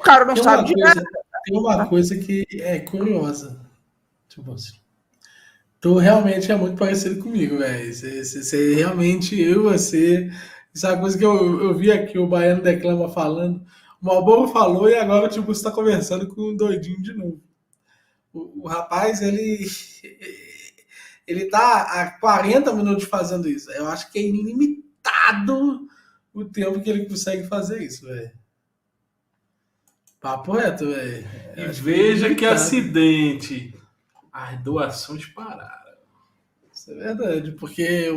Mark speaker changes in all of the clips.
Speaker 1: cara não sabe de nada.
Speaker 2: Tem uma coisa que é curiosa. Tipo assim. Tu realmente é muito parecido comigo, velho. Você realmente, eu e você. Isso é uma coisa que eu vi aqui o Baiano Declama falando. O Malboro falou e agora o Tiburcio está conversando com um doidinho de novo. O rapaz, ele tá há 40 minutos fazendo isso. Eu acho que é ilimitado o tempo que ele consegue fazer isso, velho. Papo reto, velho.
Speaker 3: E veja que acidente. As doações pararam.
Speaker 2: Isso é verdade, porque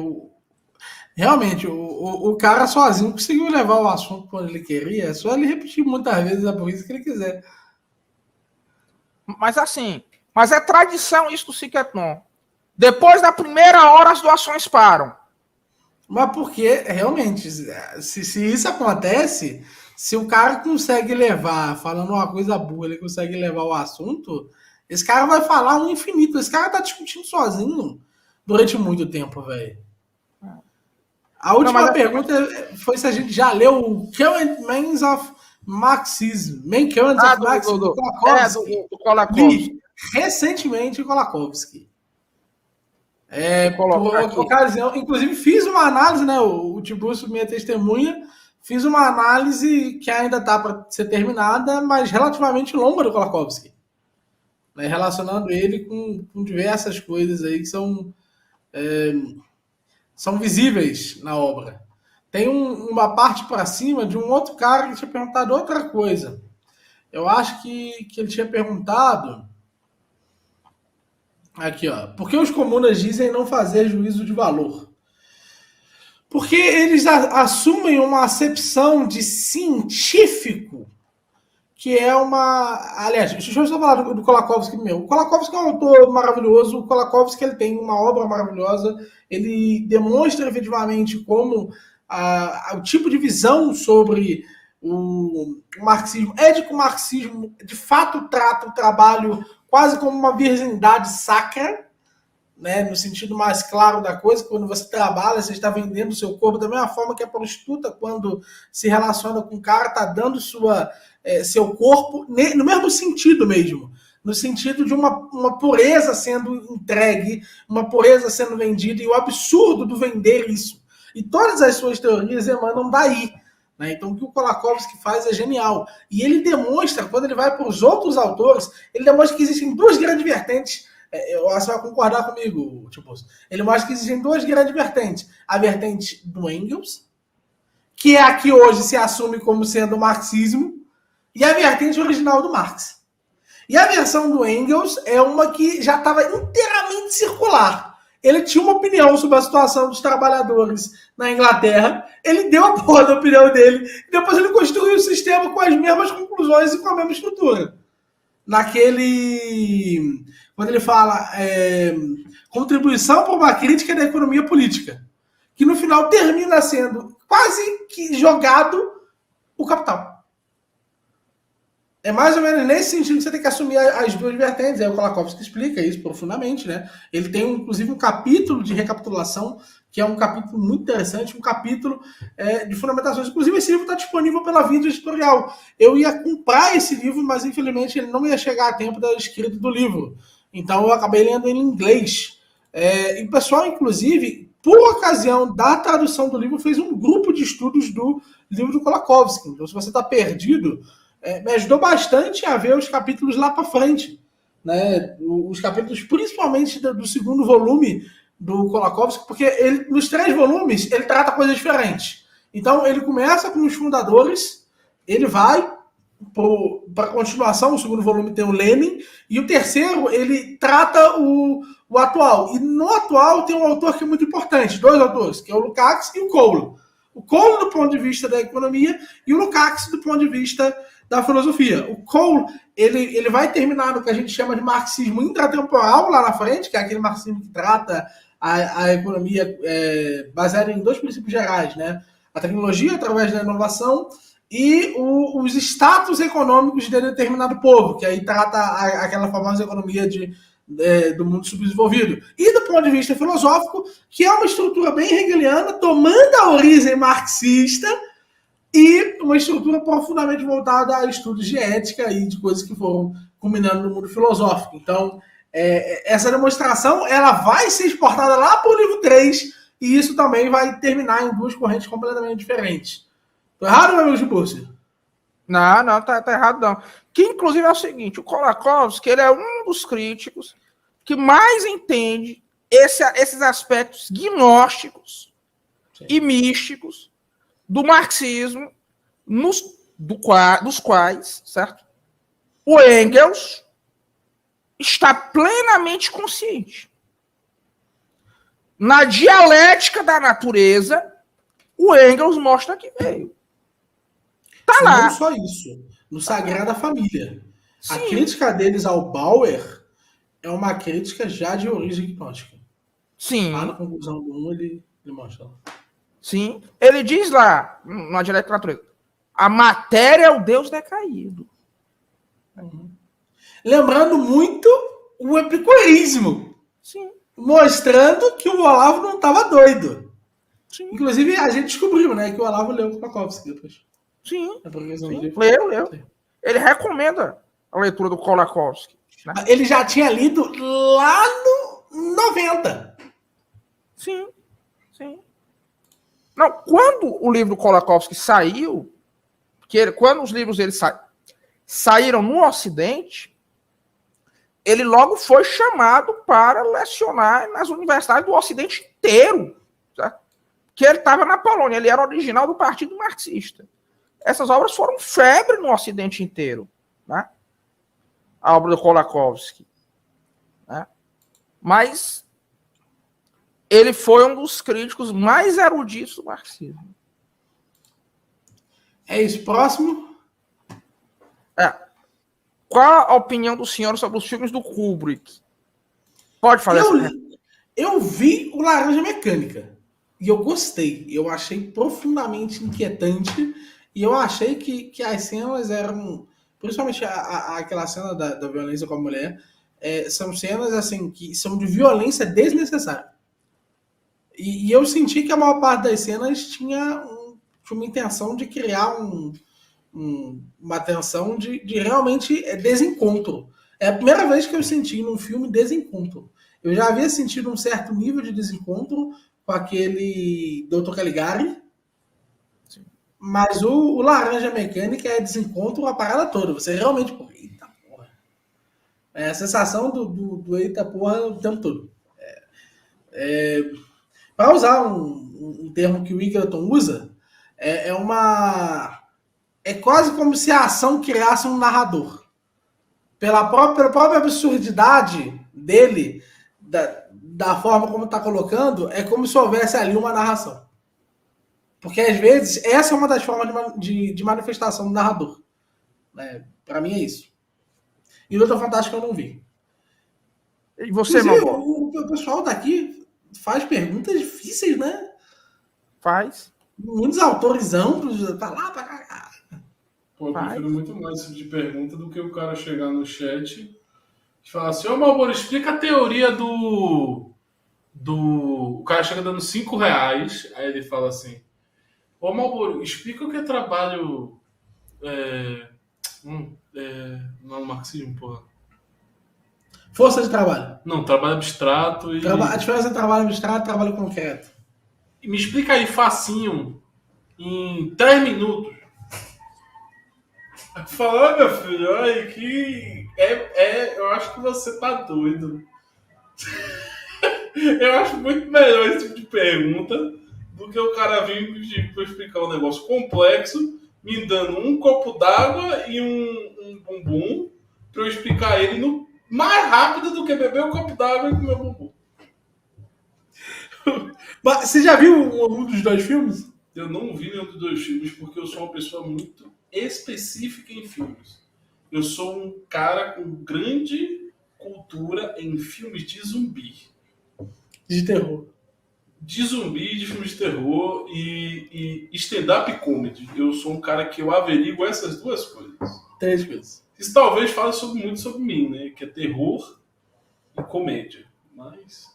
Speaker 2: realmente o cara sozinho conseguiu levar o assunto para onde ele queria. É só ele repetir muitas vezes a burrice que ele quiser.
Speaker 1: Mas assim, mas é tradição isso do Cicleton. Depois da primeira hora, as doações param.
Speaker 2: Mas porque, realmente, se isso acontece, se o cara consegue levar, falando uma coisa boa, ele consegue levar o assunto, esse cara vai falar um infinito. Esse cara tá discutindo sozinho durante muito tempo, velho. A última pergunta foi se a gente já leu o Current Means of Marxism. Main Currents of Marxism,
Speaker 1: do Kolakowski.
Speaker 2: Recentemente, o Kolakowski. Por ocasião, inclusive fiz uma análise, né? O Tiburcio, minha testemunha, fiz uma análise que ainda está para ser terminada, mas relativamente longa do Kolakowski, né, relacionando ele com diversas coisas aí que são visíveis na obra. Tem uma parte para cima de um outro cara que tinha perguntado outra coisa. Eu acho que ele tinha perguntado... Aqui, ó. Por que os comunas dizem não fazer juízo de valor? Porque eles assumem uma acepção de científico que é uma... Aliás, deixa eu só falar do Kolakowski primeiro. O Kolakowski é um autor maravilhoso. O Kolakowski, ele tem uma obra maravilhosa. Ele demonstra efetivamente como o tipo de visão sobre o marxismo, ético marxismo, de fato trata o trabalho quase como uma virgindade sacra, né, no sentido mais claro da coisa. Quando você trabalha, você está vendendo o seu corpo da mesma forma que a prostituta, quando se relaciona com o cara, está dando seu corpo, no mesmo sentido mesmo, no sentido de uma pureza sendo entregue, uma pureza sendo vendida, e o absurdo do vender isso. E todas as suas teorias emanam daí. Então, o que o Kolakowski faz é genial. E ele demonstra, quando ele vai para os outros autores, ele demonstra que existem duas grandes vertentes. Você vai concordar comigo, tipo, ele mostra que existem duas grandes vertentes. A vertente do Engels, que é a que hoje se assume como sendo o marxismo, e a vertente original do Marx. E a versão do Engels é uma que já estava inteiramente circular. Ele tinha uma opinião sobre a situação dos trabalhadores na Inglaterra, ele deu a porra da opinião dele, e depois ele construiu o sistema com as mesmas conclusões e com a mesma estrutura. Quando ele fala contribuição para uma crítica da economia política, que no final termina sendo quase que jogado o capital. É mais ou menos nesse sentido que você tem que assumir as duas vertentes. Aí o Kolakowski explica isso profundamente, né? Ele tem, inclusive, um capítulo de recapitulação, que é um capítulo muito interessante, um capítulo de fundamentações. Inclusive, esse livro está disponível pela Vídeo Editorial. Eu ia comprar esse livro, mas, infelizmente, ele não ia chegar a tempo da escrita do livro. Então, eu acabei lendo ele em inglês. E o pessoal, inclusive, por ocasião da tradução do livro, fez um grupo de estudos do livro do Kolakowski. Então, se você está perdido... me ajudou bastante a ver os capítulos lá para frente, né? Os capítulos, principalmente do segundo volume do Kolakowski, porque nos 3 volumes ele trata coisas diferentes. Então ele começa com os fundadores, ele vai para a continuação, o segundo volume tem o Lenin, e o terceiro ele trata o atual. E no atual tem um autor que é muito importante, 2 autores, que é o Lukács e o Cole. O Cole do ponto de vista da economia e o Lukács do ponto de vista da filosofia. O Cole, ele vai terminar no que a gente chama de marxismo intratemporal lá na frente, que é aquele marxismo que trata a economia baseada em 2 princípios gerais, né? A tecnologia através da inovação e os status econômicos de determinado povo, que aí trata aquela famosa economia do mundo subdesenvolvido. E do ponto de vista filosófico, que é uma estrutura bem hegeliana, tomando a origem marxista, e uma estrutura profundamente voltada a estudos de ética e de coisas que foram culminando no mundo filosófico. Então, essa demonstração ela vai ser exportada lá para o livro 3, e isso também vai terminar em duas correntes completamente diferentes. Tô errado, meu amigo Tiburcio?
Speaker 1: Não, tá errado não. Que inclusive é o seguinte, o Kolakowski, ele é um dos críticos que mais entende esses aspectos gnósticos e místicos do marxismo, dos quais, certo? O Engels está plenamente consciente. Na dialética da natureza, o Engels mostra que veio. Tá lá.
Speaker 2: Não só isso. No Sagrada Família.
Speaker 1: Sim.
Speaker 2: A crítica deles ao Bauer é uma crítica já de origem gnóstica.
Speaker 1: Sim.
Speaker 2: Lá na conclusão do 1, ele mostra.
Speaker 1: Sim. Ele diz lá, na dialética da natureza, a matéria é o Deus decaído.
Speaker 2: Lembrando muito o epicurismo.
Speaker 1: Sim.
Speaker 2: Mostrando que o Olavo não estava doido.
Speaker 1: Sim.
Speaker 2: Inclusive, a gente descobriu, né, que o Olavo leu o Kolakowski depois.
Speaker 1: Sim.
Speaker 2: Sim.
Speaker 1: Leu. Ele recomenda a leitura do Kolakowski. Né?
Speaker 2: Ele já tinha lido lá no 90.
Speaker 1: Sim. Não, quando o livro do Kolakowski saiu, quando os livros dele saíram no Ocidente, ele logo foi chamado para lecionar nas universidades do Ocidente inteiro. Certo? Que ele estava na Polônia, ele era original do Partido Marxista. Essas obras foram febre no Ocidente inteiro. Né? A obra do Kolakowski. Né? Mas ele foi um dos críticos mais eruditos do marxismo.
Speaker 2: É isso. Próximo.
Speaker 1: Qual a opinião do senhor sobre os filmes do Kubrick? Pode falar
Speaker 2: eu vi o Laranja Mecânica. E eu gostei. Eu achei profundamente inquietante. E eu achei que as cenas eram... Principalmente aquela cena da violência com a mulher. São cenas assim que são de violência desnecessária. E eu senti que a maior parte das cenas tinha uma intenção de criar uma tensão de realmente desencontro. É a primeira vez que eu senti num filme desencontro. Eu já havia sentido um certo nível de desencontro com aquele Dr. Caligari, mas o Laranja Mecânica é desencontro a parada toda. Você realmente... Eita porra. É a sensação do eita porra o tempo todo. Para usar um termo que o Egerton usa, é quase como se a ação criasse um narrador. Pela própria absurdidade dele, da forma como está colocando, é como se houvesse ali uma narração. Porque, às vezes, essa é uma das formas de manifestação do narrador. Para mim é isso. E o Doutor Fantástico eu não vi.
Speaker 1: E você, Mambo?
Speaker 2: O pessoal daqui faz perguntas difíceis, né?
Speaker 1: Faz.
Speaker 2: Muitos autores amplos, pra lá, pra cá.
Speaker 3: Pô, eu prefiro muito mais esse tipo de pergunta do que o cara chegar no chat e falar assim, ô Malboro, explica a teoria do... O cara chega dando R$5, aí ele fala assim, ô Malboro, explica o que é trabalho... não é marxismo, porra.
Speaker 2: Força de trabalho.
Speaker 3: Não, trabalho abstrato e...
Speaker 2: A diferença entre trabalho abstrato e trabalho concreto.
Speaker 3: Me explica aí, facinho, em 3 minutos. Falar, meu filho, olha que... eu acho que você tá doido. Eu acho muito melhor esse tipo de pergunta do que o cara vir para explicar um negócio complexo, me dando um copo d'água e um bumbum para eu explicar ele mais rápido do que beber um copo d'água e comer bumbum.
Speaker 2: Mas você já viu um dos dois filmes?
Speaker 3: Eu não vi nenhum dos dois filmes porque eu sou uma pessoa muito específica em filmes. Eu sou um cara com grande cultura em filmes de zumbi.
Speaker 2: De terror.
Speaker 3: De zumbi, de filmes de terror e stand-up comedy. Eu sou um cara que eu averiguo essas duas coisas.
Speaker 2: 3 coisas.
Speaker 3: Isso talvez fale muito sobre mim, né? Que é terror e comédia.
Speaker 2: Mas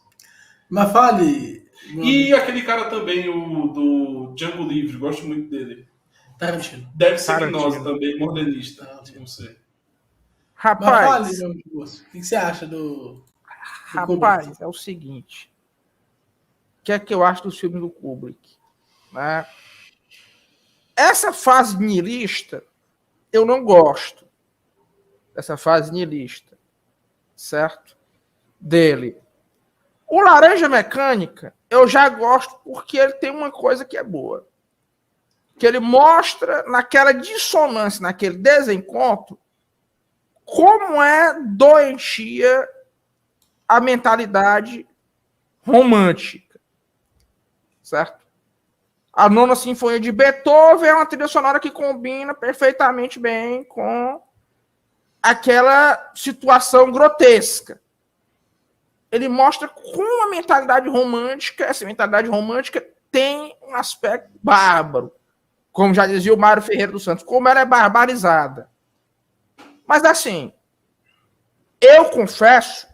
Speaker 2: fale...
Speaker 3: E aquele cara também, o do Django Livre, gosto muito dele.
Speaker 2: Tarantino.
Speaker 3: Deve ser
Speaker 1: Tarantino.
Speaker 3: gnose também, modernista. Não sei.
Speaker 1: Rapaz,
Speaker 2: Mas fale, meu moço, o que você acha do
Speaker 1: rapaz,
Speaker 2: Kubrick?
Speaker 1: é o seguinte. O que é que eu acho dos filmes do Kubrick? Né? Essa fase niilista, eu não gosto. Essa fase niilista. Certo? Dele. O Laranja Mecânica, eu já gosto porque ele tem uma coisa que é boa. Que ele mostra naquela dissonância, naquele desencontro, como é doentia a mentalidade romântica. Certo? A Nona Sinfonia de Beethoven é uma trilha sonora que combina perfeitamente bem com aquela situação grotesca. Ele mostra como a mentalidade romântica, essa mentalidade romântica tem um aspecto bárbaro. Como já dizia o Mário Ferreira dos Santos, como ela é barbarizada. Mas assim, eu confesso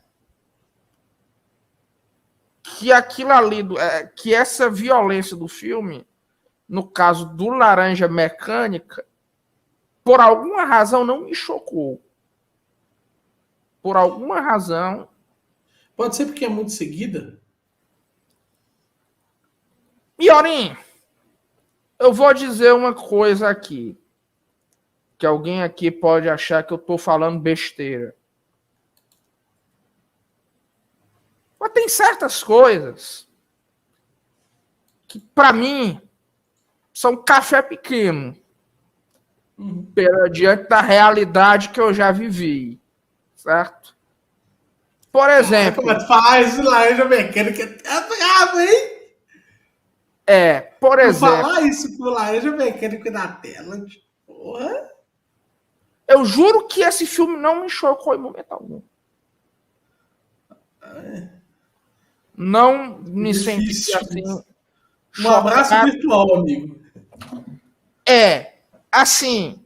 Speaker 1: que aquilo ali, que essa violência do filme, no caso do Laranja Mecânica, por alguma razão não me chocou. Por alguma razão.
Speaker 2: Pode ser porque é muito seguida?
Speaker 1: Miorim, eu vou dizer uma coisa aqui, que alguém aqui pode achar que eu estou falando besteira. Mas tem certas coisas que, para mim, são café pequeno, diante da realidade que eu já vivi, certo? Por exemplo...
Speaker 2: Como é que faz Laranja Mecânica? É brabo, hein?
Speaker 1: Por exemplo...
Speaker 2: Falar isso pro Laranja Mecânica na tela, porra...
Speaker 1: Eu juro que esse filme não me chocou em momento algum. Não me senti assim.
Speaker 2: Um abraço virtual, amigo.
Speaker 1: Assim,